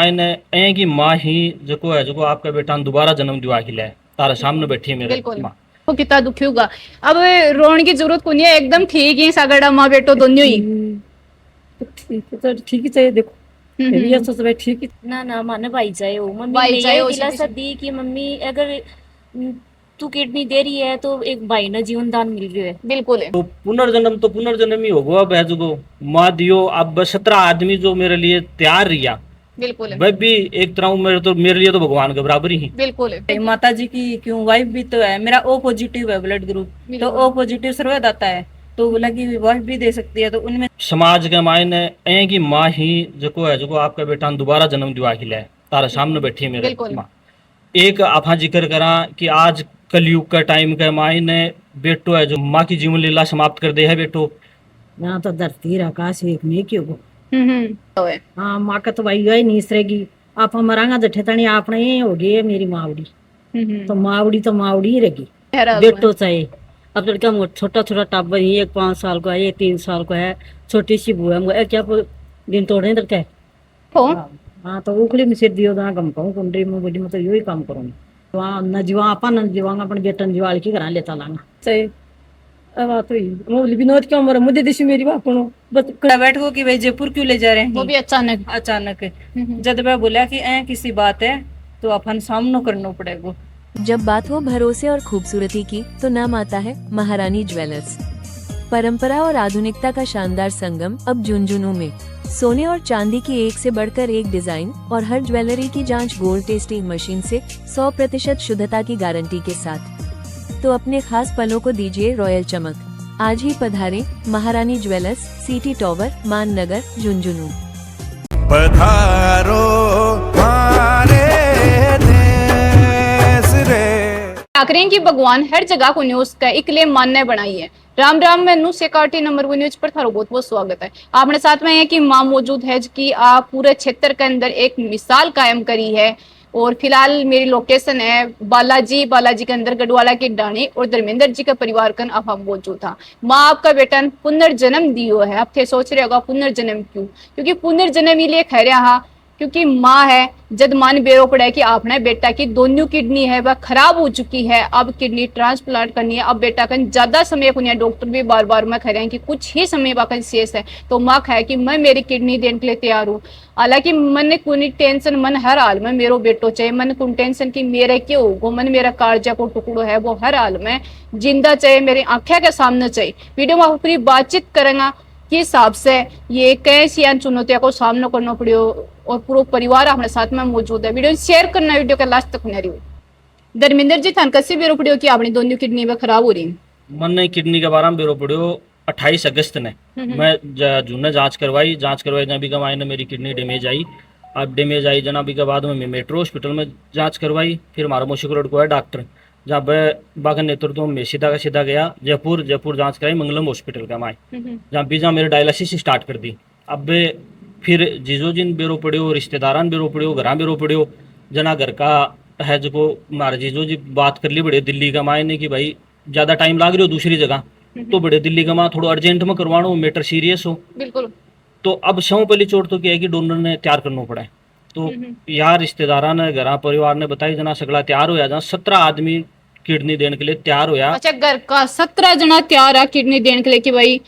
मायने ऐ की माँ ही जको है जको आपका बेटा ने दोबारा जन्म दिवा के लाए तारे सामने बैठी है मेरे बिल्कुल माँ। वो कितना दुखी होगा। अब रोने की जरूरत को नहीं है, एकदम ठीक ही सागड़ा माँ बेटो दोनों ही। तो ठीक है, तो ठीक ही चाहिए। देखो ये हम्म। तो सब ठीक ही। ना ना माने भाई जाए हो मम्मी भाई ने जाए ये हो दिलासा सीधी दी कि मम्मी अगर तू किडनी दे रही है तो एक भाई ने जीवन दान मिल रही है। बिल्कुल है। तो पुनर्जन्म ही होगा अब है जको माँ दियो। अब 17 आदमी जो मेरे लिए तैयार रिया बिल्कुल है। वह भी एक तरह मेरे लिए तो भगवान के बराबर ही। बिल्कुल है। माता जी की क्यों वाइफ भी तो है, मेरा ओ पॉजिटिव है ब्लड ग्रुप, तो ओ पॉजिटिव सर्वदाता है, तो बोला कि वाइफ भी दे सकती है, तो उनमें समाज के मायने ऐ की माँ ही जको है जको आपका बेटा ने दोबारा जन्म दिवा के लाए तारे सामने बैठी है मेरे बिल्कुल। माँ। एक आपा जिक्र करा कि आज कलयुग का टाइम के मायने बेटो है जो माँ की जीवन लीला समाप्त कर दे है बेटो। यहाँ तो धरती आकाश एक नहीं क्यों को। तो है। हाँ माँ का तो भाई ही नहीं सरेगी। आप मरांगा जठे तनी आपने ये हो गई है मेरी मावड़ी, तो मावड़ी ही रहेगी। बेटो चाहे अब लड़का छोटा छोटा टाबर ही, एक 5 साल का है, एक 3 साल का है, छोटी सी बुआ है, क्या दिन तोड़ने रखा है। हो हाँ तो उखली में सिर दियो ना कम कहूँ कुंडली में बोली, मैं तो यही काम करूंगी। वहाँ न जीवा आपा न जीवांगा अपन बेटन जीवाल की करा लेता लांगा चाहिए। अब बात हुई मोली विनोद क्यों मरा मुझे देशी मेरी बात सुनो बस बैठ को कि भाई जयपुर क्यों ले जा रहे हैं, वो भी अचानक। अचानक जब मैं बोला कि ऐ किसी बात है तो अपन सामना करना पड़ेगा। जब बात हो भरोसे और खूबसूरती की तो नाम आता है महारानी ज्वेलर्स। परंपरा और आधुनिकता का शानदार संगम अब झुंझुनू में। सोने और चांदी की एक से बढ़कर एक डिजाइन और हर ज्वेलरी की जांच गोल्ड टेस्टिंग मशीन से 100% शुद्धता की गारंटी के साथ। तो अपने खास पलों को दीजिए रॉयल चमक। आज ही पधारें महारानी ज्वेलर्स, सिटी टॉवर, मान नगर, झुंझुनू। पधारो हमारे देश रे। आखिर की भगवान हर जगह को न्यूज का इकले मान्य बनाई है। राम राम में न्यूज से काटी नंबर 1 न्यूज पर थारो बहुत बहुत स्वागत है। आपने साथ में है कि माँ मौजूद है कि आप पूरे क्षेत्र के अंदर एक मिसाल कायम करी है। और फिलहाल मेरी लोकेशन है बालाजी के अंदर गढ़वाला की डाणी और धर्मेंद्र जी का परिवार कन अब हम मौजूद था। माँ आपका बेटा पुनर्जन्म दियो है। आप थे सोच रहे होगा पुनर्जन्म क्यों, क्योंकि पुनर्जन्म ही लिए खा रहा क्योंकि माँ है जब मान बेरो पड़ा है कि आपने बेटा की दोनों किडनी है वह खराब हो चुकी है, अब किडनी ट्रांसप्लांट करनी है। अब बेटा का ज्यादा समय को नहीं, डॉक्टर भी बार बार मैं कह रहे हैं कि कुछ ही समय बाकी शेष है। तो माँ कहे कि मैं मेरी किडनी देने के लिए तैयार हूँ। हालांकि मन कोई टेंशन मन हर हाल में मेरो बेटो चाहिए, मन को टेंशन की मेरे क्यों होगो, मन मेरा कालजा को टुकड़ो है वो हर हाल में जिंदा चाहिए, मेरी आंखें के सामने चाहिए। वीडियो में पूरी बातचीत करेंगे के हिसाब से ये कैसी चुनौतियों को सामना करना पड़ो और पूरा परिवार हमारे साथ में मौजूद है। वीडियो शेयर करना, वीडियो का लास्ट तक रही। धर्मेंद्र जी थान कैसे बेरो पड़ो कि अपनी दोनों किडनी में खराब हो रही। मन ने किडनी के बारे में बेरो पड़ो 28 अगस्त ने मैं जूने जांच करवाई जहाँ भी कमाई ने मेरी किडनी डैमेज आई। अब डैमेज आई जना भी के बाद में मैं मेट्रो हॉस्पिटल में जांच करवाई। फिर हमारा मोशिक रोड को है डॉक्टर जहाँ बाघ नेतृत्व में सीधा का सीधा गया जयपुर जांच कराई मंगलम हॉस्पिटल का माए, जहाँ मेरे डायलिसिस स्टार्ट कर दी। अब फिर जीजो जिन बेरो पड़ो, रिश्तेदारान बेरो पड़ो, घर बेरो पड़ो, जना घर का है जो हमारे जीजो जी बात कर ली बड़े दिल्ली का माए ने कि भाई ज़्यादा टाइम लाग रही हो दूसरी जगह, तो बड़े दिल्ली का माँ थोड़ा अर्जेंट में करवाना मैटर सीरियस हो। बिल्कुल। तो अब शव पहली चोट तो क्या है कि डोनर ने तैयार करना पड़ा है। तो यार रिश्तेदारा ने घर परिवार ने बताई जना सगला तैयार होया, जहाँ 17 आदमी किडनी देने के लिए तैयार होया। अच्छा घर का 17 जना तैयार है किडनी देने के लिए कि भाई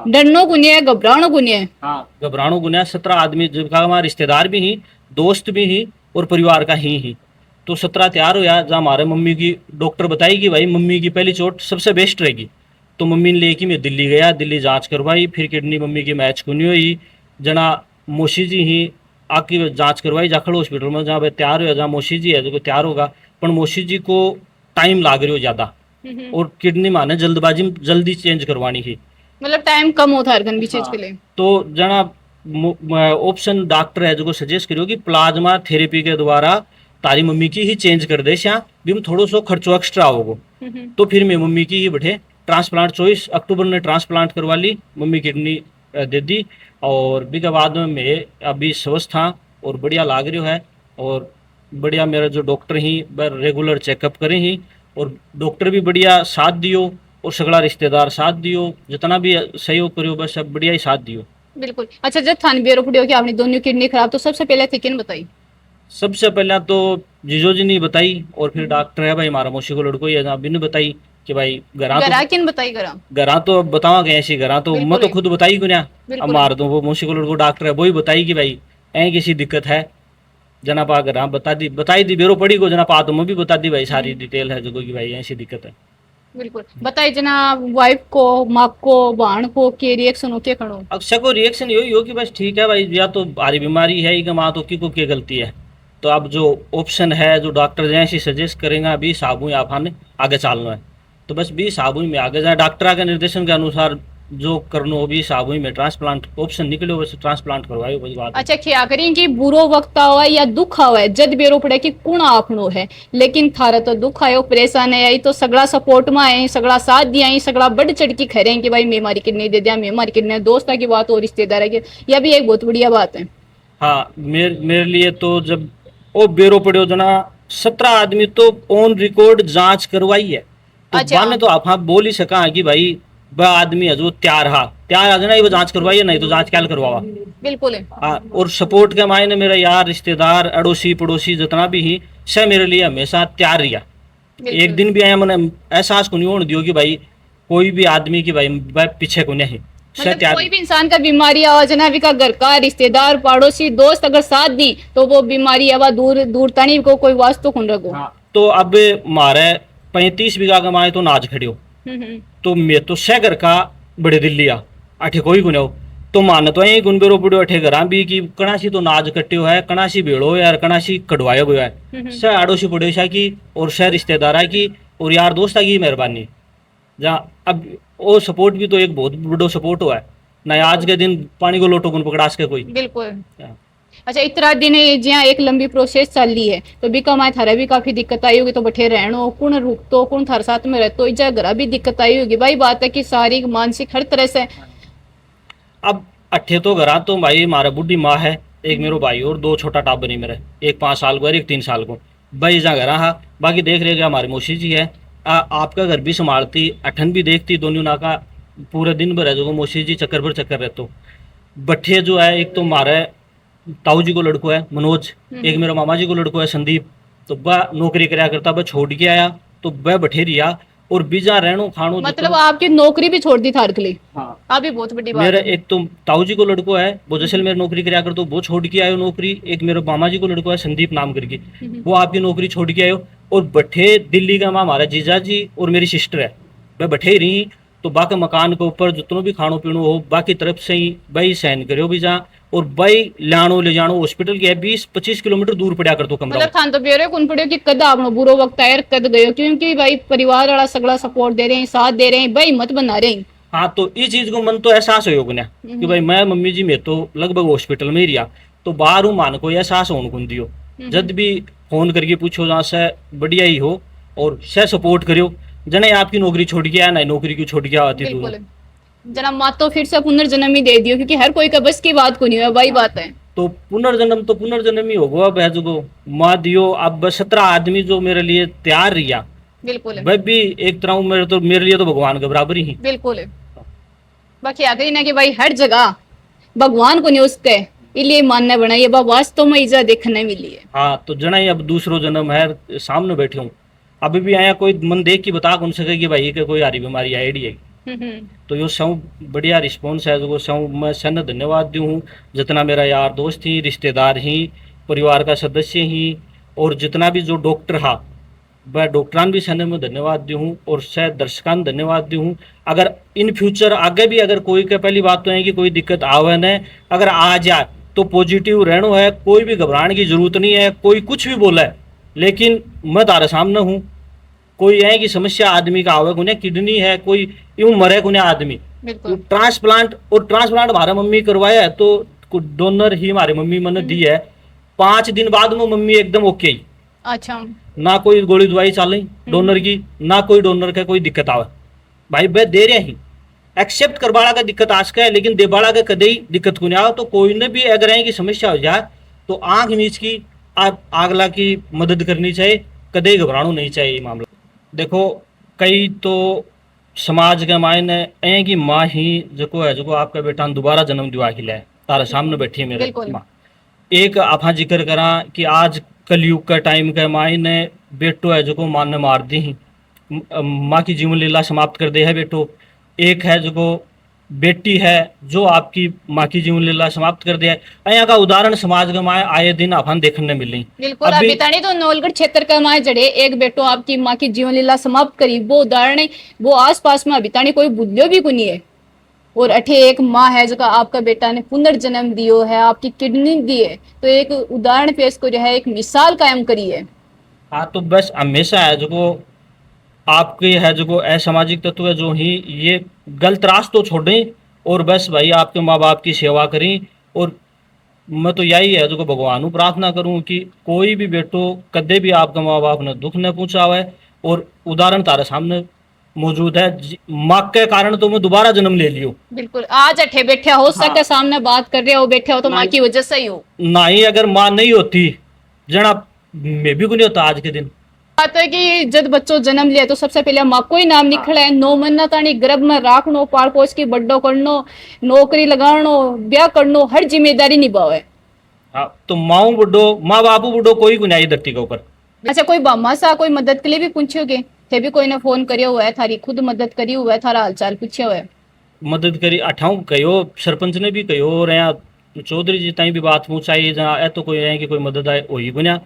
डरनो गुने है घबरानो गुने है। हाँ घबरानो गुने 17 आदमी जिनका हमारे रिश्तेदार भी ही, दोस्त भी ही और परिवार का ही। तो 17 तैयार होया, जहाँ हमारे मम्मी की डॉक्टर बताई कि भाई मम्मी की पहली चोट सबसे बेस्ट रहेगी। तो मम्मी ने लेके मैं दिल्ली गया, दिल्ली जांच करवाई। फिर किडनी मम्मी की मैच कुनी हुई, जना मोशी जी ही आके जांच करवाई जाखड़ हॉस्पिटल में, जहाँ तैयार हुआ जहाँ मोशी जी है जो तैयार होगा, पर मोशी जी को टाइम लाग रही हो ज़्यादा और किडनी माने जल्दबाजी में जल्दी चेंज करवानी थी, मतलब टाइम कम होता है हर चीज के लिए। तो जना ऑप्शन डॉक्टर है जो सजेस्ट करियो कि प्लाज्मा थेरेपी के द्वारा तारी मम्मी की ही चेंज कर दे, श्या भी हम थोड़ा सा खर्चो एक्स्ट्रा होगो। तो फिर मैं मम्मी की ही बैठे ट्रांसप्लांट 24 अक्टूबर ने ट्रांसप्लांट करवा ली, मम्मी किडनी दे दी। और भी के बाद में मैं अभी स्वस्थ था और बढ़िया लाग रही है। और बढ़िया मेरा जो डॉक्टर ही रेगुलर चेकअप करें ही, और डॉक्टर भी बढ़िया साथ दियो और सगला रिश्तेदार साथ दियो, जितना भी सहयोग करियो बस सब बढ़िया ही साथ दियो। बिल्कुल। अच्छा जब थान बेरो पड़ो कि अपनी दोनों किडनी खराब, तो सबसे पहले थिकिन बताई सबसे पहले तो जीजो जी ने बताई, और फिर डॉक्टर है भाई हमारा मौसी को लड़को ही है, जहाँ बिन बताई कि भाई घरा किन बताई घरा घरा तो बतावा गए ऐसी घरा तो मैं तो खुद बताई क्यों ना। अब बिल्कुल। हमारा तो वो मौसी को लड़को डॉक्टर है, वो ही बताई कि भाई ऐ किसी दिक्कत है जना पा घर बताई दी बेरो पड़ी को जना पा तो मैं भी बता दी भाई सारी डिटेल है जो कि भाई ऐसी दिक्कत है। बिल्कुल बताइए जना वाइफ को, माँ को, बहन को के रिएक्शन हो के खड़ो। अक्सर को रिएक्शन यही हो कि बस ठीक है भाई, या तो भारी बीमारी है कि माँ तो की को क्या गलती है, तो अब जो ऑप्शन है जो डॉक्टर जैसे सजेस्ट करेंगे अभी साबुन आप हमें आगे चलना है, तो बस भी साबुन में आगे जाए डॉक्टर के निर्देशन के अनुसार जो करना हो भी साबुन में ट्रांसप्लांट ऑप्शन निकले वैसे ट्रांसप्लांट करवाए वही बात है। अच्छा क्या करें कि बुरो वक्त आवा है या दुख आवा है जद बेरो पड़े कि कौन आपनो है, लेकिन थारा तो दुख आयो परेशान है आई तो सगड़ा सपोर्ट में आए, सगड़ा साथ दिया आई, सगड़ा बढ़ चढ़ की खरे कि भाई मैं हमारी किडनी दे दिया, मैं हमारी किडनी दोस्ता की बात और रिश्तेदार है, यह भी एक बहुत बढ़िया बात है। हाँ मेरे लिए तो जब वो बेरो पड़े जना 17 आदमी तो ऑन रिकॉर्ड जांच करवाई है, तो अच्छा। बाद में तो आप बोल ही सका कि भाई वह आदमी है जो तैयार आ जाना वो जांच करवाइए, नहीं तो जांच क्या करवावा। बिल्कुल हाँ, और सपोर्ट के मायने मेरा यार रिश्तेदार अड़ोसी पड़ोसी जितना भी ही से मेरे लिए हमेशा तैयार रिया। एक दिन भी आया मैंने एहसास को नहीं होने दियो कि भाई कोई भी आदमी की भाई वह पीछे को नहीं से मतलब तैयार। कोई भी इंसान का बीमारी आवा जनाबी का घर का रिश्तेदार पड़ोसी दोस्त अगर साथ दी तो वो बीमारी आवा दूर दूर तनी को कोई वास्तु खुन रखो। हाँ, तो अब मारे 35 बीघा कमाए तो नाज खड़ियो, तो मैं तो शहर का बड़े दिल्ली आ अठे कोई गुने हो तो मान तो यही गुन बेरो पड़ो अठे घरा भी कि कणासी तो नाज कट्यो है, कणासी भेड़ो यार कणासी कड़वायो गयो है, सह आड़ोसी पड़ोसा की और सह रिश्तेदारा की और यार दोस्ता की मेहरबानी। जहाँ अब वो सपोर्ट भी तो एक बहुत बड़ो सपोर्ट हुआ है ना, आज के दिन पानी को लोटो गुन पकड़ा सके कोई। बिल्कुल। अच्छा इतना दिन जहाँ एक लंबी प्रोसेस चल रही है तो बीका माए थारा भी काफी दिक्कत आई होगी, तो बठे रहनो कौन रुकतो कौन थारे साथ में रहतो इजा घरा भी दिक्कत आई होगी, भाई बात है कि शारीरिक मानसिक हर तरह से। अब अट्ठे तो घरा तो भाई हमारा बुढ़ी माँ है, एक मेरो भाई और 2 छोटा टाबर ही मेरे, एक 5 साल को और एक 3 साल को, भाई जहाँ घरा हा बाकी देख रहे हमारी मौसी जी है। आपका घर भी संभालती अठन भी देखती दोनों ना का पूरे दिन भर है जो मौसी जी चक्कर पर चक्कर रहते। बट्ठे जो है एक तो हमारे ताऊ जी को लड़को है मनोज, एक मेरे मामा जी को लड़को है संदीप, तो वह नौकरी कराया करता, वह छोड़ के आया तो वह बठे रिया और बीजा रहनो खानो। मतलब आपकी नौकरी भी छोड़ दी थार के लिए। हाँ, आप भी बहुत बड़ी बात मेरा है। एक तो ताऊ जी को लड़को है वो जैसे मेरी नौकरी कराया करते वो छोड़ के आयो नौकरी, एक मेरे मामा जी को लड़को है संदीप नाम करके वो आपकी नौकरी छोड़ के आयो, और बठे दिल्ली का हमारा जीजा जी और मेरी सिस्टर है वह बठे ही रही, तो बाकी मकान के ऊपर जितनों भी खानो पीनो हो बाकी तरफ से ही भाई सहन करो भी जा, और भाई लानो ले जानो हॉस्पिटल के 20-25 किलोमीटर दूर पड़ा कर तो कमरा। मतलब थान तो बेरे कौन पड़े कि कद आपनो बुरो वक्त आयर कद गयो, क्योंकि भाई परिवार वाला सगला सपोर्ट दे रहे हैं साथ दे रहे हैं भाई मत बना रहे हैं। हाँ, तो इस चीज को मन तो एहसास हो गया कि भाई मैं मम्मी जी में तो लगभग हॉस्पिटल में ही रहा, तो बाहर हूँ मान को एहसास होने को दियो, जब भी फोन करके पूछो जहाँ से बढ़िया ही हो और से सपोर्ट करियो, जने आपकी नौकरी छोड़ के आया ना नौकरी क्यों छोड़ के आती तू। बिल्कुल जना माँ तो फिर से पुनर्जन्म ही दे दियो, क्योंकि हर कोई का बस की बात को नहीं है भाई बात है। तो पुनर्जन्म ही होगा अब है जो माँ दियो। अब 17 आदमी जो मेरे लिए तैयार रिया, बिल्कुल वह भी एक तरह मेरे लिए तो भगवान के बराबर ही। बिल्कुल बाकी आखिरी ना कि भाई हर जगह भगवान को नहीं उसके इसलिए मानना बना ये वास्तव में इजा देखने मिली है। हाँ, तो जना ही अब दूसरो जन्म है सामने बैठे हूँ, अभी भी आया कोई मन देख के बता कौन सके कि भाई के कोई हारी बीमारी आईडी है, तो यो सब बढ़िया रिस्पॉन्स है जो सब मैं सन धन्यवाद दूँ हूँ जितना मेरा यार दोस्त ही रिश्तेदार ही परिवार का सदस्य ही और जितना भी जो डॉक्टर हा वह डॉक्टरान भी सन में धन्यवाद दूँ हूँ और शायद दर्शकान धन्यवाद दूँ हूँ। अगर इन फ्यूचर आगे भी अगर कोई का पहली बात तो है कि कोई दिक्कत आवे न, अगर आ जाए तो पॉजिटिव रहनो है, कोई भी घबराने की जरूरत नहीं है, कोई कुछ भी बोला है लेकिन मैं तारे सामने हूँ। कोई है कि समस्या आदमी का आवे उन्हें किडनी है कोई यूं मरे उन्हें आदमी तो ट्रांसप्लांट हमारा मम्मी करवाया है तो डोनर ही हमारी मम्मी मैंने दी है, 5 दिन बाद में मम्मी एकदम ओके ही। अच्छा ना कोई गोली दवाई चल डोनर की, ना कोई डोनर का कोई दिक्कत आवे भाई वह दे रहे ही एक्सेप्ट करवाड़ा का दिक्कत आज का है लेकिन देवाड़ा का कदे ही दिक्कत को नहीं आओ। तो कोई ने भी अगर है की समस्या हो जाए तो आंख मीच की आगला की मदद करनी चाहिए, कदे घबराना नहीं चाहिए मामला। देखो कई तो समाज के मायने ऐ की माँ ही जो है जो आपका बेटा दोबारा जन्म दिवा के लाए तारे सामने बैठी है मेरे माँ, एक आपा जिक्र करा कि आज कलयुग का टाइम का मायने बेटो है जो को मान ने मार दी ही, माँ की जीवन लीला समाप्त कर दे है बेटो। एक है जो को बेटी है जो आपकी माँ की जीवन लीला समाप्त कर दिया है। यहाँ का उदाहरण समाज के माए आए दिन अपन देखने मिली। बिल्कुल अभी तानी तो नौलगढ़ क्षेत्र का माए जड़े एक बेटो आपकी माँ की जीवन लीला समाप्त करी, वो उदाहरण है, वो आस पास में अभी तानी कोई बुद्धियो भी कुनी है। और अठे एक माँ है जो आपका बेटा ने पुनर्जन्म दियो है, आपकी किडनी दी है, तो एक उदाहरण पेश करियो है, एक मिसाल कायम करी है। हाँ तो बस हमेशा है जो को आपके है जो को असामाजिक तत्व है जो ही ये गलत रास्ते छोड़ें और बस भाई आपके माँ बाप की सेवा करें। और मैं तो यही है जो को भगवान को प्रार्थना करूं कि कोई भी बेटो कदे भी आपका माँ बाप ने दुख न पहुंचावे। और उदाहरण तारे सामने मौजूद है, माँ के कारण तो मैं दोबारा जन्म ले लियो। बिल्कुल आज अठे बैठे हो सके सामने बात कर रहे हो, बैठे हो तो माँ की वजह से ही हो। ना ही अगर माँ नहीं होती जना मैं भी को नहीं होता आज के दिन। बात है कि जब बच्चों जन्म लिया तो सबसे पहले माँ को ही नाम निकला है, 9 महीना तानी गर्भ में राखनो, पाल पोस की बड्डो करनो, नौकरी लगानो, ब्याह करनो, हर जिम्मेदारी निभावे। हाँ तो माँ बुढ़ो माँ बापू बुढ़ो कोई को नहीं धरती के ऊपर। अच्छा कोई बामा सा कोई मदद के लिए भी पूछोगे थे भी कोई ने फोन करियो हुआ है, थारी खुद मदद करी हुआ है, थारा हालचाल पूछियो है? मदद करी अठाऊ कहो, सरपंच ने भी कहो और यहाँ चौधरी जी ताई भी बात पहुंचाई जहाँ ए तो कोई है कि कोई मदद आए वही बुनिया।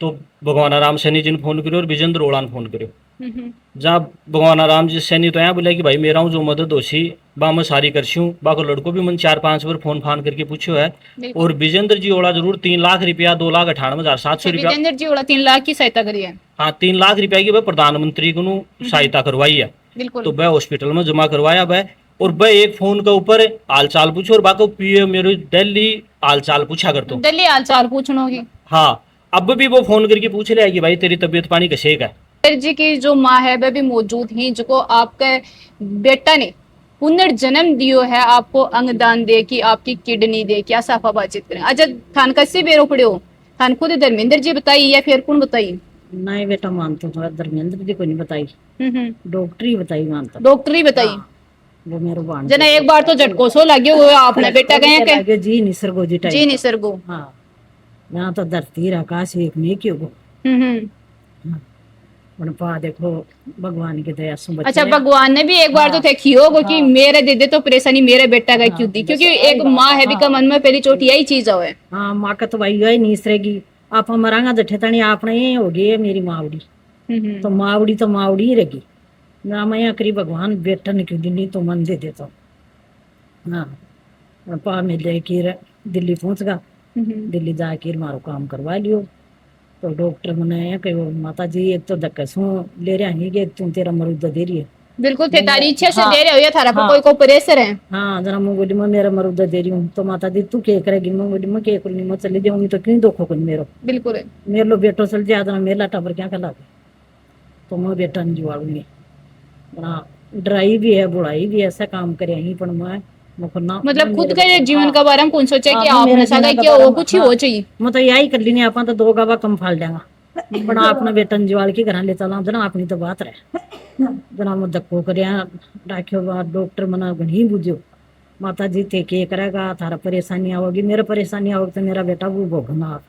तो भगवान राम सैनी जी ने फोन करो और विजेंद्र ओला ने फोन करो। जहाँ भगवान राम जी सैनी तो यहाँ बोले कि भाई मेरा जो मदद होशी बा मैं सारी करसी हूँ। बाको लड़को भी मन 4-5 बार फोन फान करके पूछो है। और विजेंद्र जी ओला जरूर 3 लाख रुपया 2,98,700 रुपया विजेंद्र जी ओला 3 लाख की सहायता करी है। हाँ 3 लाख रुपया की वह प्रधानमंत्री को सहायता करवाई है। बिल्कुल तो वह हॉस्पिटल में जमा करवाया वह। और वह एक फोन के ऊपर हाल चाल पूछो और बाको पीए मेरे दिल्ली हाल चाल पूछा कर। तो दिल्ली हाल चाल पूछनो की हाँ अब भी वो फोन करके पूछ रहे हैं कि भाई तेरी तबीयत पानी कैसे का। जी की जो माँ है वह भी मौजूद ही, जो आपके बेटा ने पुनर्जन्म दियो है, आपको अंगदान दे की आपकी किडनी दे क्या साफा बातचीत करें। अच्छा थान कैसे बेरो पड़े हो, थान खुद धर्मेंद्र जी बताई या फिर कौन बताई? नहीं बेटा मानतो तो धर्मेंद्र जी को नहीं बताई, डॉक्टर ही बताई मानता। डॉक्टर ही बताई? वो मेरे बाण जना एक बार तो झटको सो लाग्यो हुआ आपने बेटा कहे के जी निसर्गो जी टाइम जी निसर्गो। हाँ यहाँ तो धरती आकाश एक में क्यों गो पा देखो भगवान की दया से। अच्छा भगवान ने भी एक बार तो देखी होगा कि मेरे दे तो परेशानी मेरे बेटा का क्यों दी, क्योंकि एक माँ है भी का मन में पहली चोट यही चीज है। हाँ माँ का तो भाई यही निसरेगी, आप मरांगा जठे तनी आपने ये हो गई मेरी मावड़ी तो मावड़ी ही रहेगी ना। मैं यहाँ करी भगवान बेटा ने क्यों दी तो मन दे देता। हाँ पा में लेकर दिल्ली पहुंच गया, दिल्ली जाकर मारो काम करवा लियो। तो डॉक्टर मने कि माता जी एक तो धक्कसू ले रहा है कि तुम तेरा मरुद दे रही है। बिल्कुल थे तारी इच्छा से दे रहे हो या थारा पर कोई प्रेशर है? हाँ जरा मैं बोली मैं मेरा मरुद दे रही हूँ। तो माता दी तू क्या करेगी? मैं बोली मैं क्या करूँगी, मैं चली जाऊंगी तो क्यों दुख होगा मेरो। बिल्कुल मेरे लो बेटो चल जाए तो मेरा टाबर क्या खिला तो मैं बेटा नहीं जुआड़ूंगी। डराई भी है बुढ़ाई भी ऐसा काम करे यहीं पर मैं मतलब खुद के जीवन का बारे में कौन सोचे कि आपने सादा किया वो कुछ ही हो चाहिए। मैं तो यही कर ली आप तो 2 गावा कम फाल देगा बड़ा अपना बेटा जीवाल के घर ले चला जना अपनी तो बात रहे जना मैं धक्को कर राख्यो डॉक्टर मना घनी बुझो माता जी थे के करेगा थारा परेशानी आओगी मेरा परेशानी आओगी तो मेरा बेटा वो भोगना।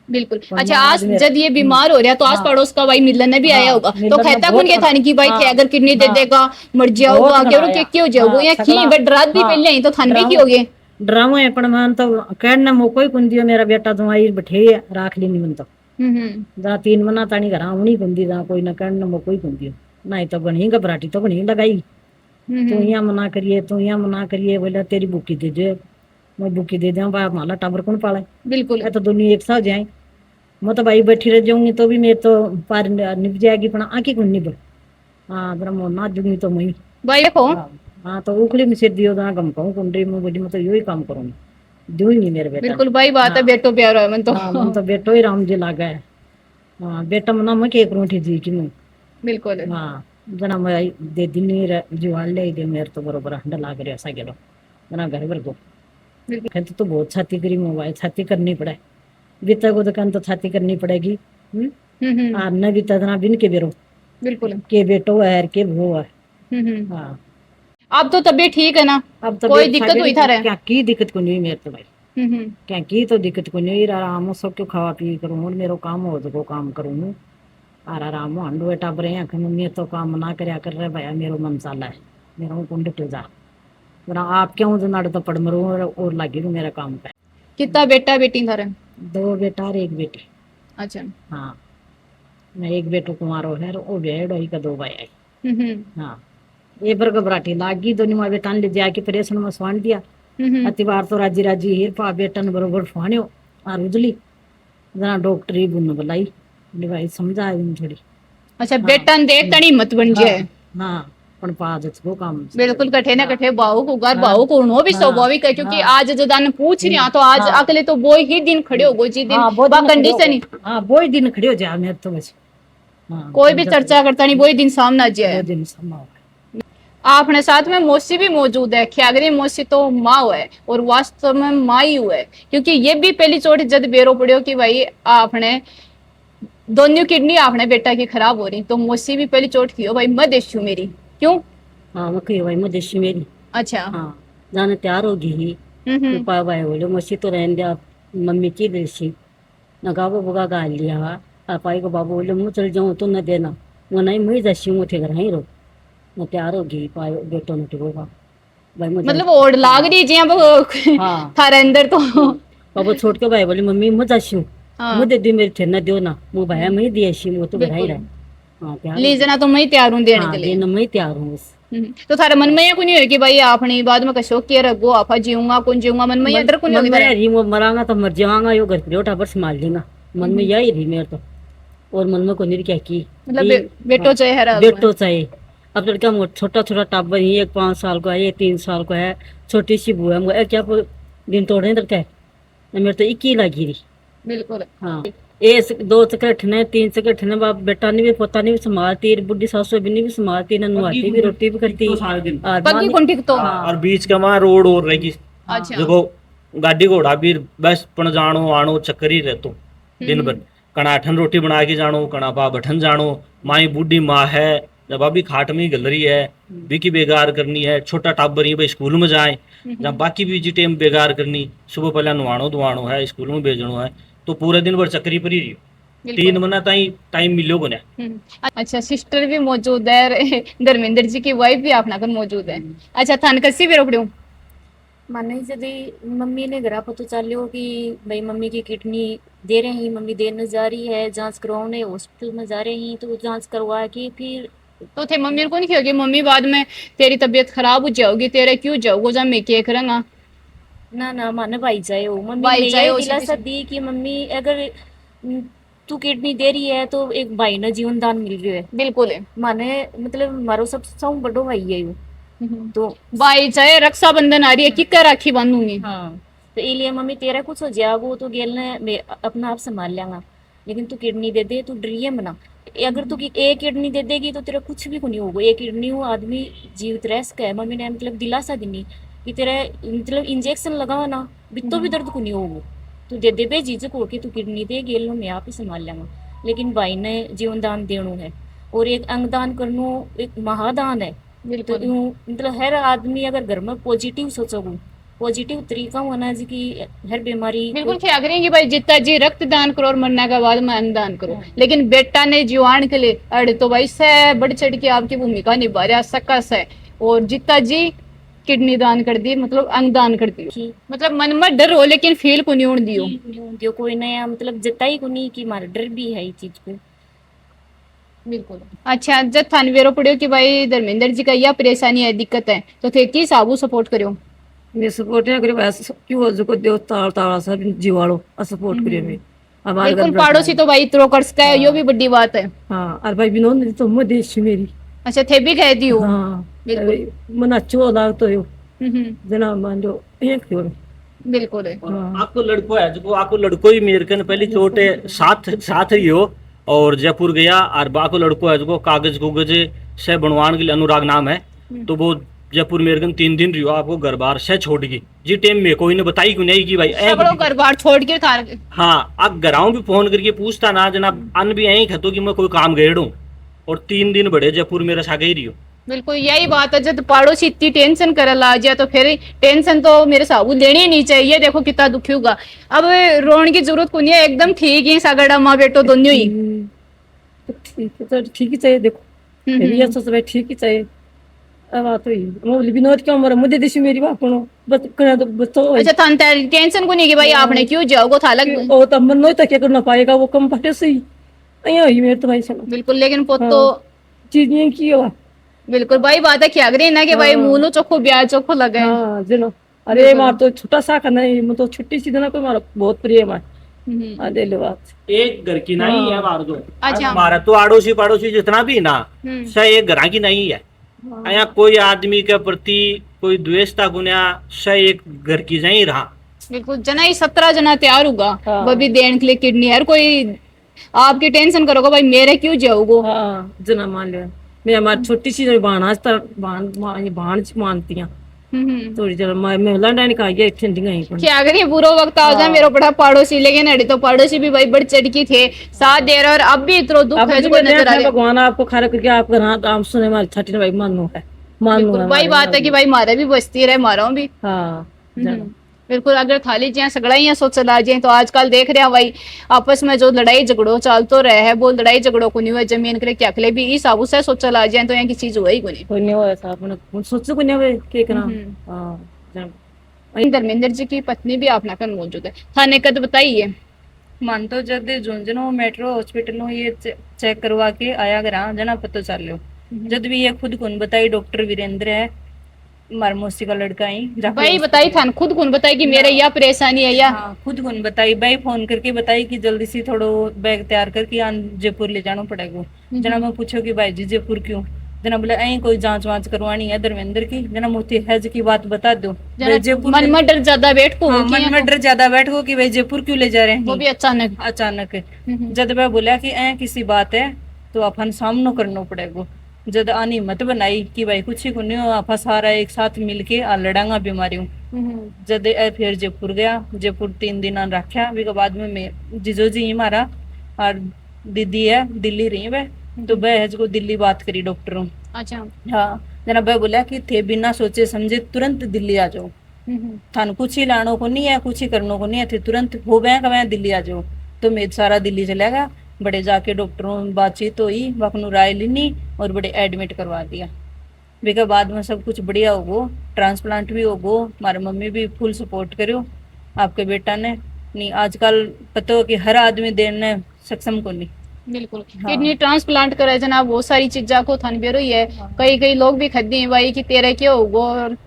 बिल्कुल। अच्छा आज जब ये बीमार हो रहा तो आस पड़ोस का भाई मिलने भी आया होगा तो कहता कौन के थाने की भाई थे अगर किडनी दे देगा मर जाओगा क्यों जाओगे या की बट रात भी पहले ही तो थान भी की हो गए ड्रामो है पण मन तो कहना मोको ही कुन दियो मेरा बेटा तो आई बैठे राख ली नहीं मन तो जरा 3 महीना तानी घर आउनी कुंदी जहाँ कोई ना कहना मोको ही कुन दियो नहीं तो घनी घबराटी तो घनी लगाई तू यहाँ मना करिए बोले तेरी बुकी दे दे मैं बुकी दे दूँ माला टाबर कौन पाले। बिल्कुल तो दुनिया एक साथ जाए मैं तो भाई बैठी रह जाऊंगी तो भी मेरे तो पार निभ जाएगी पण आँखी कौन निभ। हाँ जरा मैं ना दूंगी तो मैं भाई देखो हाँ तो उखली में सिर दियो जहाँ गम कहूँ कुंडरी में बोली मैं तो यही काम करूंगी दू ही नहीं मेरे बेटा। बिल्कुल भाई बात है बेटो प्यारो है मन तो बेटो ही राम जी लागा है। हाँ बेटा मना मैं के करूँ जी की मैं बिल्कुल हाँ जना मैं दे दिनी जुआल ले दे मेरे तो बरोबर हंडा लाग रहा सा गेलो जना घर भर को कहते तो बहुत छाती करी मोबाइल छाती करनी पड़े बीता को दुकान तो छाती करनी पड़ेगी। न बीता जना बिन के बेरो बिल्कुल के बेटो है के वो है। हाँ अब तो तबीयत ठीक है ना? अब तो कोई दिक्कत हुई था क्या की दिक्कत को नहीं मेरे तो भाई क्या की तो दिक्कत को नहीं आराम सब क्यों खावा पी करूँ और मेरो काम हो जो काम करूँ और आराम हंडो बेटा बरे आखे मम्मी तो काम ना करया कर रहे भैया मेरो मन चाला है मेरा कुंड टू जा मेरा आप क्यों जो नाड़ तो पड़ मरू और लगी मेरा काम पे। कितना बेटा बेटी थारे? 2 बेटा और 1 बेटी। अच्छा। हाँ मैं 1 बेटो कुमारो है वो भेड़ होई का 2 भाई आई। हाँ ये पर घबराटी लागी दोनों माँ बेटा ने जाके परेशान में स्वान दिया अतिवार तो राजी राजी हेर पा बेटा ने बरोबर फाण्यो और उजली जना डॉक्टरी बुन बुलाई भाई समझा थोड़ी। अच्छा बेटा ने देख तनी मत बन जाए। हाँ पण पा वो काम बिल्कुल कठे ना कठे बाहु को घर बाहु को उनो भी स्वाभाविक है क्योंकि आज जो दान पूछ रही तो आज अगले तो वो ही दिन खड़े हो गो जी दिन बा कंडीशन ही। हाँ वो ही दिन खड़े हो जाए मेरे तो बस। हाँ कोई भी चर्चा करता नहीं वो ही दिन सामने आ जाए। दिन सामने आपने साथ में मौसी भी मौजूद है। ख्यागरी मौसी तो माँ है और वास्तव में माँ ही है क्योंकि ये भी पहली चोट जब बेरो पड़ियो कि भाई आपने दोनों किडनी आपने बेटा की खराब हो रही तो मौसी भी पहली चोट की हो भाई मैं देशू मेरी क्यों। हाँ वो कही भाई मैं देशी मेरी। अच्छा। हाँ जाने तैयार होगी ही पा भाई बोले मौसी तो रहने दिया मम्मी की देशी न गावो बुगा गा लिया आप आई को बाबू बोले मुँह चल जाऊँ तो न देना वो नहीं मैं दसी मुँह थे घर ही रो न तैयार होगी पाए बेटो न टिकोगा भाई मतलब ओढ़ लाग रही जी हाँ थारे अंदर तो बाबू छोड़ के भाई बोले मम्मी मैं दसी मुझे दे मेरे थे न दो ना मुँह भाई मैं दिया सी वो तो घर ही रहा। हाँ तैयार ली जना तो मैं तैयार हूँ देने के लिए। देना मैं तैयार हूँ बस। तो थारे मन में ये कुछ नहीं है कि भाई आपने बाद में कशो किया रखो आपा जीऊंगा कौन जीऊंगा मन में ये डर कुछ नहीं रही वो मरांगा तो मर जाऊंगा यो घर पे उठा पर संभाल लेगा मन में यही रही मेरे तो और मन में को नहीं क्या की मतलब बेटो चाहिए है बेटो चाहिए। अब लड़का छोटा छोटा टाबर ही 1 5 साल का है 1 3 साल का है छोटी सी बुआ है क्या दिन तोड़ने लड़का है मेरे तो 21 लगी रही। बिल्कुल। हाँ ये 2 चक्कर ठने 3 चक्कर ठने बाप बेटा ने भी पोता ने भी संभालती बुढ़ी सासू भी नहीं भी संभालती न नुआती भी रोटी भी करती पक्की कुंठी तो। और बीच का वहां रोड और रहेगी। अच्छा। देखो गाड़ी घोड़ा भी बस पण जानो आनो चक्कर ही रहतो दिन भर कणा ठन रोटी बना के जानो कणा पा बठन जानो माई बूढ़ी माँ है जब अभी खाट में ही गल रही है बीकी बेगार करनी है छोटा टाबर ही भाई स्कूल में जाए जब बाकी भी जी टाइम बेगार करनी सुबह पहले नुआनो दुआनो है स्कूल में भेजनो है तो पूरे दिन भर चक्करी पर ही रही 3 महीना ताई टाइम मिलो को ने। अच्छा सिस्टर भी मौजूद है धर्मेंद्र जी की वाइफ भी आपना कर मौजूद है। अच्छा थान कसी भी रोकड़ू माने यदि मम्मी ने घर पता चलो कि भाई मम्मी की किडनी दे रहे हैं मम्मी देने जा रही है जांच करवाने हॉस्पिटल में जा रहे हैं तो जांच करवा के फिर तो थे मम्मी को नहीं कहोगे मम्मी बाद में तेरी तबीयत खराब हो जाओगी तेरे क्यों जाओगे जब मैं क्या करूंगा ना माने भाई जाए हो मम्मी भाई ने जाए ये हो दिलासा दी कि मम्मी अगर तू किडनी दे रही है तो एक भाई ने जीवन दान मिल गयो है। बिल्कुल है माने मतलब मारो सबसे बड़ो भाई है वो तो भाई चाहे रक्षाबंधन आ रही है किकर राखी बांधूंगी। हाँ तो इसलिए मम्मी तेरा कुछ हो जाएगा तो गेल ने अपना आप संभाल लेंगा लेकिन तू किडनी दे दे तू डरिए मना अगर तू एक किडनी दे देगी तो तेरा कुछ भी नहीं होगा एक किडनी हो आदमी जीवित रह सके है। मम्मी ने मतलब दिलासा दिनी कि तेरा मतलब इंजेक्शन लगाओ ना बितो भी दर्द को नहीं होगा तू दे दे बे झिझक हो कि तू किडनी दे गेल मैं आप ही संभाल लेंगा लेकिन भाई ने जीवन दान देनो है और एक अंगदान करनो एक महादान है। तो मतलब हर आदमी अगर घर में पॉजिटिव सोचोगे पॉजिटिव तरीका होना जी की हर बीमारी बिल्कुल क्या करेंगे भाई जितना जी रक्त दान करो और मरने के बाद में अंगदान करो लेकिन बेटा ने जीवान के लिए अरे तो भाई से बढ़ चढ़ के आपकी भूमिका निभा रहा सकस है और जितना जी किडनी दान कर दी मतलब अंगदान कर दी मतलब मन में डर हो लेकिन फील को नहीं दियो कोई नया मतलब जताई को नहीं कि मारा डर भी है ये चीज को। बिल्कुल। अच्छा जब थान वेरो पड़ियो कि भाई धर्मेंद्र जी का यह परेशानी है दिक्कत है तो थे की साबू सपोर्ट करियो मैं सपोर्ट है करे वैसे क्यों हो जो को देव ताड़ा सब जीवाड़ो सपोर्ट करियो मैं हमारे बिल्कुल पड़ोसी तो भाई इतरो कर सका है यो भी बड़ी बात है। हां और भाई विनोद ने तो मैं देश मेरी। अच्छा थे भी कह दियो। हां बिल्कुल मन अच्छो लाग तो यो जना मान जो एक क्यों बिल्कुल है। आपको लड़को है जो आपको लड़को ही मेरे कन पहली चोट साथ ही हो और जयपुर गया और बाको लड़को है जो कागज कुगज से बनवाने के लिए अनुराग नाम है तो वो जयपुर मेरे 3 दिन रियो आपको घर बार से छोड़ गई जी टाइम में कोई ने बताई क्यों नहीं कि भाई घर बार छोड़ के था। हाँ आप घराओं भी फोन करके पूछता ना जनाब अन भी यही खतो कि मैं कोई काम गेड़ हूँ और 3 दिन बड़े जयपुर मेरे सागे ही रियो बिल्कुल यही बात है, जब पड़ोसी इतनी टेंशन करे ला जाए तो फिर टेंशन तो मेरे साबू लेनी ही नहीं चाहिए। देखो कितना दुखी होगा। अब रोने की जरूरत को नहीं है, एकदम ठीक है सागड़ा माँ बेटो दोनों ही। तो ठीक है, तो ठीक ही चाहिए। देखो ये तो सब ठीक ही चाहिए। अब बात हुई मोली विनोद क्यों मरा मुझे देशी मेरी बाप को बस कना तो बस तो अच्छा थान टेंशन को नहीं कि भाई आपने क्यों जाओगे था अलग। ओ तो मन नहीं तो क्या करना पाएगा वो कम पटे से ही अया ही मेरे तो भाई सुनो बिल्कुल, लेकिन पुत तो चीज नहीं की हुआ। बिल्कुल भाई बात है क्या करें ना कि भाई मुंह चोखो ब्याह चोखो लगे। हाँ जिनो अरे मार तो छोटा सा करना है मैं तो छुट्टी सी देना कोई मारा बहुत प्रिय मार आ दे ले बात एक घर की नहीं है मार दो। अच्छा। हमारा तो आड़ोसी पड़ोसी जितना भी ना सही एक घर की नहीं है। यहाँ कोई आदमी के प्रति कोई द्वेषता गुना सही एक घर की नहीं रहा। बिल्कुल जना ही 17 जना तैयार होगा हाँ। बबी देने के लिए किडनी। हर कोई आपकी टेंशन करोगे भाई मेरे क्यों जाओगे। हाँ जना मान लिया मैं हमारी छोटी सी बाण बाण मानती हूँ थोड़ी जरा मैं लंडन का ये ठंडी गई क्या करिए बुरा वक्त आ जाए मेरा बड़ा पड़ोसी, लेकिन अड़ी तो पड़ोसी भी भाई बड़ी चटकी थे साथ दे रहे और अब भी इतना दुख है जो नजर आ रहा है। भगवान आपको खा करके आपका रात आम सुने हमारी छठी भाई मानो है बिल्कुल भाई बात है कि भाई मारे भी बचती रहे मारो भी। हाँ बिल्कुल अगर थाली जिया सगड़ा ही सोच चला जाए तो आजकल देख रहे हैं भाई आपस में जो लड़ाई झगड़ो चल तो रहे है वो लड़ाई झगड़ो को नहीं हुआ जमीन के लिए क्या खले भी इस आबू से सोच चला जाए तो यहाँ की चीज हुआ ही कोई कोई नहीं हुआ साहब मैंने सोचो कोई नहीं हुआ के करना नहीं। धर्मेंद्र जी की पत्नी भी आपना कर मौजूद है थाने का तो बताइए। मान तो जब झुंझुनू मेट्रो हॉस्पिटल ये चेक करवा के आया गरा जना पता चल लो जब भी ये खुद कौन बताई डॉक्टर वीरेंद्र है मार मौसी का लड़का ही भाई बताई थान खुद कौन बताई कि मेरे यह परेशानी है या हाँ, खुद कौन बताई भाई फोन करके बताई कि जल्दी से थोड़ो बैग तैयार करके जयपुर ले जाना पड़ेगा। जना मैं पूछो कि भाई जी जयपुर क्यों जना बोले ऐ कोई जांच वांच करवानी है धर्मेंद्र की। जना मोती हैज की बात बता दो जयपुर मन में डर ज्यादा बैठ को मन में डर ज्यादा बैठ को कि भाई जयपुर क्यों ले जा रहे हैं वो भी अचानक अचानक। जब मैं बोला कि ऐ किसी बात है तो अपन सामना करना पड़ेगा। जद आनी हिम्मत बनाई कि भाई कुछ ही नहीं आपा सारा एक साथ मिलके आ लड़ांगा बीमारियों। जद फिर जयपुर गया जयपुर 3 दिन रखा के बाद में मैं जिजो जी हमारा और दीदी है दिल्ली रही वह तो वह को दिल्ली बात करी डॉक्टरों। अच्छा हाँ जना वह बोला कि थे बिना सोचे समझे तुरंत दिल्ली आ जाओ थान कुछ ही लानो को नहीं है कुछ ही करने को नहीं है थे तुरंत हो गए दिल्ली आ जाओ। तो मैं सारा दिल्ली चला गया बड़े जाके डॉक्टरों बातचीत हुई वकनू राय लेनी और बड़े एडमिट करवा दिया। विका बाद में सब कुछ बढ़िया होगो ट्रांसप्लांट भी होगो। हमारे मम्मी भी फुल सपोर्ट करो आपके बेटा ने नहीं आजकल पता हो कि हर आदमी देने सक्षम को नहीं। बिल्कुल किडनी ट्रांसप्लांट करे जना बहुत सारी चीजा को थन बेरो ही है। कई लोग भी खरीदे हैं भाई कि तेरे क्या होगो और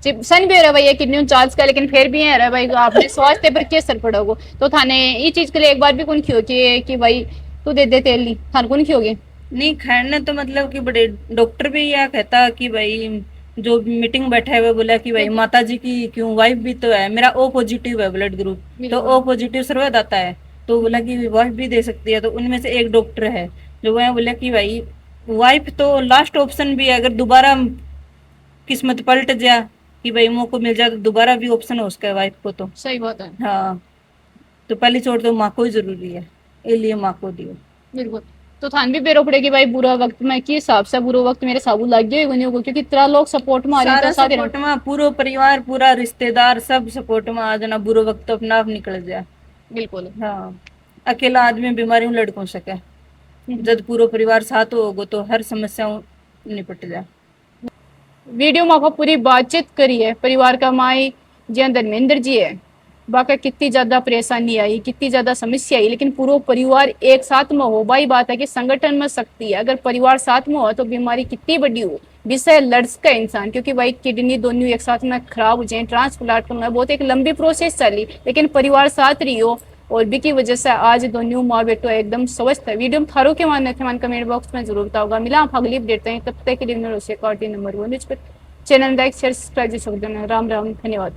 सन भी हो रहा भाई किडनी चार्ज का लेकिन फिर भी है भाई आपने स्वास्थ्य पर क्या असर पड़ोगो तो थाने ये चीज के लिए एक बार भी कौन खियो कि भाई तू दे दे तेल ली थान कौन खियोगे नहीं खैरने तो मतलब कि बड़े डॉक्टर भी यह कहता कि भाई जो मीटिंग बैठा है वो बोला कि भाई माता जी की क्यों वाइफ भी तो है मेरा ओ पॉजिटिव है ब्लड ग्रुप तो ओ पॉजिटिव सर्वदाता है तो बोला कि वाइफ भी दे सकती है। तो उनमें से एक डॉक्टर है जो वह बोला कि भाई वाइफ तो लास्ट ऑप्शन भी है अगर दोबारा किस्मत पलट जाए कि भाई मौका मिल जाए तो दोबारा भी ऑप्शन है उसका वाइफ को। तो सही बात है। हाँ तो पहली चोट तो माँ को ही जरूरी है इसलिए माँ को दियो। बिल्कुल तो थान भी बेरो पड़ेगी भाई बुरा वक्त में कि हिसाब से बुरा वक्त मेरे साबू लग गया ही होगा क्योंकि इतना लोग सपोर्ट में आ रहे हैं सारा सपोर्ट में पूरा परिवार पूरा रिश्तेदार सब सपोर्ट में आ जाना बुरा वक्त तो अपना आप निकल जाए। बिल्कुल हाँ अकेला आदमी बीमारी में लड़ कौन सके जब पूरा परिवार साथ होगा तो हर समस्या निपट जाए। वीडियो में आपको पूरी बातचीत करी है परिवार का माई जी धर्मेंद्र जी है बाका कितनी ज्यादा परेशानी आई कितनी ज्यादा समस्या आई लेकिन पूरा परिवार एक साथ में हो भाई बात है कि संगठन में शक्ति है। अगर परिवार साथ में हो तो बीमारी कितनी बड़ी हो विषय लड़ सका इंसान क्योंकि भाई किडनी दोनों एक साथ में खराब हो जाए ट्रांसप्लांट करना बहुत एक लंबी प्रोसेस चली लेकिन परिवार साथ रही हो और भी की वजह से आज दोनों माँ बेटो एकदम स्वस्थ है। वीडियो में थारों के मानने थे मन कमेंट बॉक्स में जरूर बताओगा। मिला आप अगली अपडेट हैं तब तक के लिए number 1 number 1 channel like share subscribe Ram Ram धन्यवाद।